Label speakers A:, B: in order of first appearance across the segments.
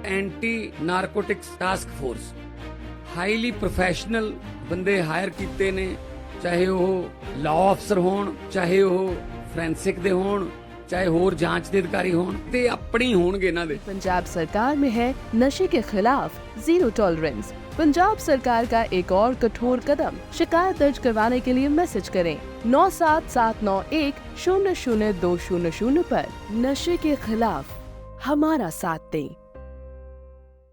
A: Anti narcotics task force highly professional बंदे higher कीते ने, चाहे वो लॉ अफसर होण, चाहे वो फोरेंसिक दे होण, चाहे होर जांच दे अधिकारी होण, ते अपनी होणगे इन्हां दे।
B: पंजाब सरकार में है नशे के खिलाफ जीरो टॉलरेंस। पंजाब सरकार का एक और कठोर कदम। शिकायत दर्ज करवाने के लिए मैसेज करें 9779100200 पर। नशे के खिलाफ हमारा साथ दें।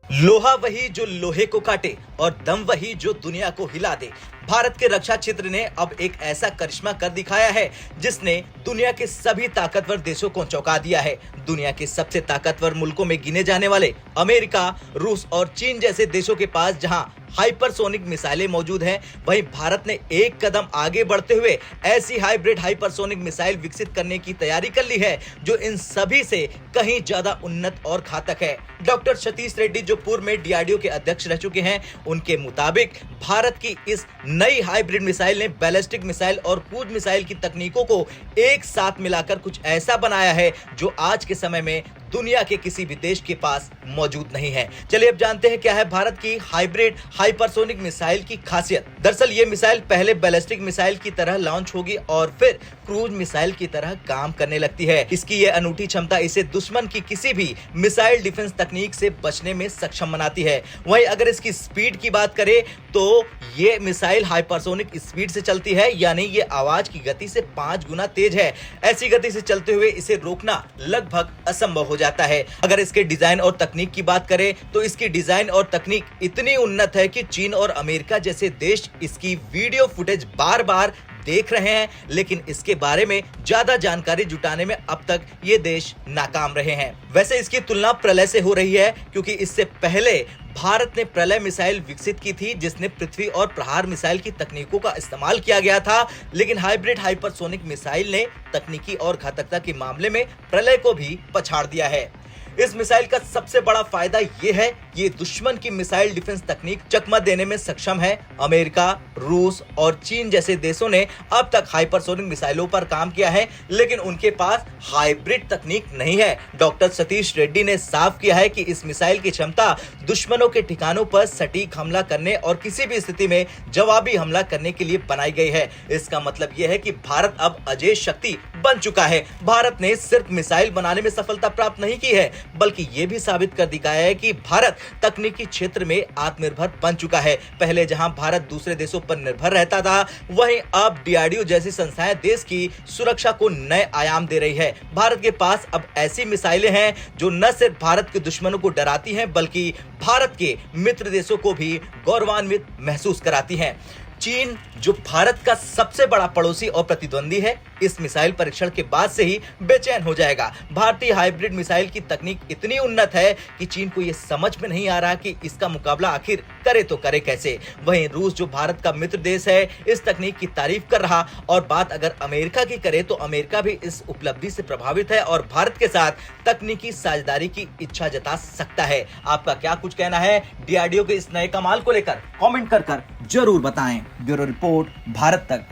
C: लोहा वही जो लोहे को काटे और दम वही जो दुनिया को हिला दे। भारत के रक्षा क्षेत्र ने अब एक ऐसा करिश्मा कर दिखाया है जिसने दुनिया के सभी ताकतवर देशों को चौंका दिया है। दुनिया के सबसे ताकतवर मुल्कों में गिने जाने वाले अमेरिका, रूस और चीन जैसे देशों के पास जहां हाइपरसोनिक मिसाइलें मौजूद हैं, वहीं भारत ने एक कदम आगे बढ़ते हुए ऐसी हाइब्रिड हाइपरसोनिक मिसाइल विकसित करने की तैयारी कर ली है जो इन सभी से कहीं ज्यादा उन्नत और घातक है। डॉक्टर सतीश रेड्डी जो पूर्व में डीआरडीओ के अध्यक्ष रह चुके हैं, उनके मुताबिक भारत की इस नई हाइब्रिड मिसाइल ने बैलिस्टिक मिसाइल और क्रूज मिसाइल की तकनीकों को एक साथ मिलाकर कुछ ऐसा बनाया है जो आज के समय में दुनिया के किसी भी देश के पास मौजूद नहीं है। चलिए अब जानते हैं क्या है भारत की हाइब्रिड हाइपरसोनिक मिसाइल की खासियत। दरअसल ये मिसाइल पहले बैलिस्टिक मिसाइल की तरह लॉन्च होगी और फिर क्रूज मिसाइल की तरह काम करने लगती है। इसकी ये अनूठी क्षमता इसे दुश्मन की किसी भी मिसाइल डिफेंस तकनीक से बचने में सक्षम बनाती है। वहीं अगर इसकी स्पीड की बात करें तो ये मिसाइल हाइपरसोनिक स्पीड से चलती है, यानी ये आवाज की गति से 5 गुना तेज है। ऐसी गति से चलते हुए इसे रोकना लगभग असंभव हो जाता है। अगर इसके डिजाइन और तकनीक की बात करें तो इसकी डिजाइन और तकनीक इतनी उन्नत है कि चीन और अमेरिका जैसे देश इसकी वीडियो फुटेज बार बार देख रहे हैं, लेकिन इसके बारे में ज्यादा जानकारी जुटाने में अब तक ये देश नाकाम रहे हैं। वैसे इसकी तुलना प्रलय से हो रही है क्योंकि इससे पहले भारत ने प्रलय मिसाइल विकसित की थी जिसने पृथ्वी और प्रहार मिसाइल की तकनीकों का इस्तेमाल किया गया था, लेकिन हाइब्रिड हाइपरसोनिक मिसाइल ने तकनीकी और घातकता के मामले में प्रलय को भी पछाड़ दिया है। इस मिसाइल का सबसे बड़ा फायदा यह है ये दुश्मन की मिसाइल डिफेंस तकनीक चकमा देने में सक्षम है। अमेरिका, रूस और चीन जैसे देशों ने अब तक हाइपरसोनिक मिसाइलों पर काम किया है, लेकिन उनके पास हाइब्रिड तकनीक नहीं है। डॉक्टर सतीश रेड्डी ने साफ किया है कि इस मिसाइल की क्षमता दुश्मनों के ठिकानों पर सटीक हमला करने और किसी भी स्थिति में जवाबी हमला करने के लिए बनाई गई है। इसका मतलब यह है कि भारत अब अजेय शक्ति बन चुका है। भारत ने सिर्फ मिसाइल बनाने में सफलता प्राप्त नहीं की है, बल्कि यह भी साबित कर दिखाया है कि भारत तकनीकी क्षेत्र में आत्मनिर्भर बन चुका है। पहले जहां भारत दूसरे देशों पर निर्भर रहता था, वहीं अब डीआरडीओ जैसी संस्थाएं देश की सुरक्षा को नए आयाम दे रही है। भारत के पास अब ऐसी मिसाइलें हैं जो न सिर्फ भारत के दुश्मनों को डराती हैं, बल्कि भारत के मित्र देशों को भी गौरवान्वित महसूस कराती हैं। चीन जो भारत का सबसे बड़ा पड़ोसी और प्रतिद्वंदी है, इस मिसाइल परीक्षण के बाद से ही बेचैन हो जाएगा। भारतीय हाइब्रिड मिसाइल की तकनीक इतनी उन्नत है कि चीन को यह समझ में नहीं आ रहा कि इसका मुकाबला आखिर करे तो करे कैसे। वहीं रूस जो भारत का मित्र देश है, इस तकनीक की तारीफ कर रहा, और बात अगर अमेरिका की करे तो अमेरिका भी इस उपलब्धि से प्रभावित है और भारत के साथ तकनीकी साझेदारी की इच्छा जता सकता है। आपका क्या कुछ कहना है डीआरडीओ के इस नए कमाल को लेकर? कमेंट कर जरूर बताएं। ब्यूरो रिपोर्ट, भारत तक।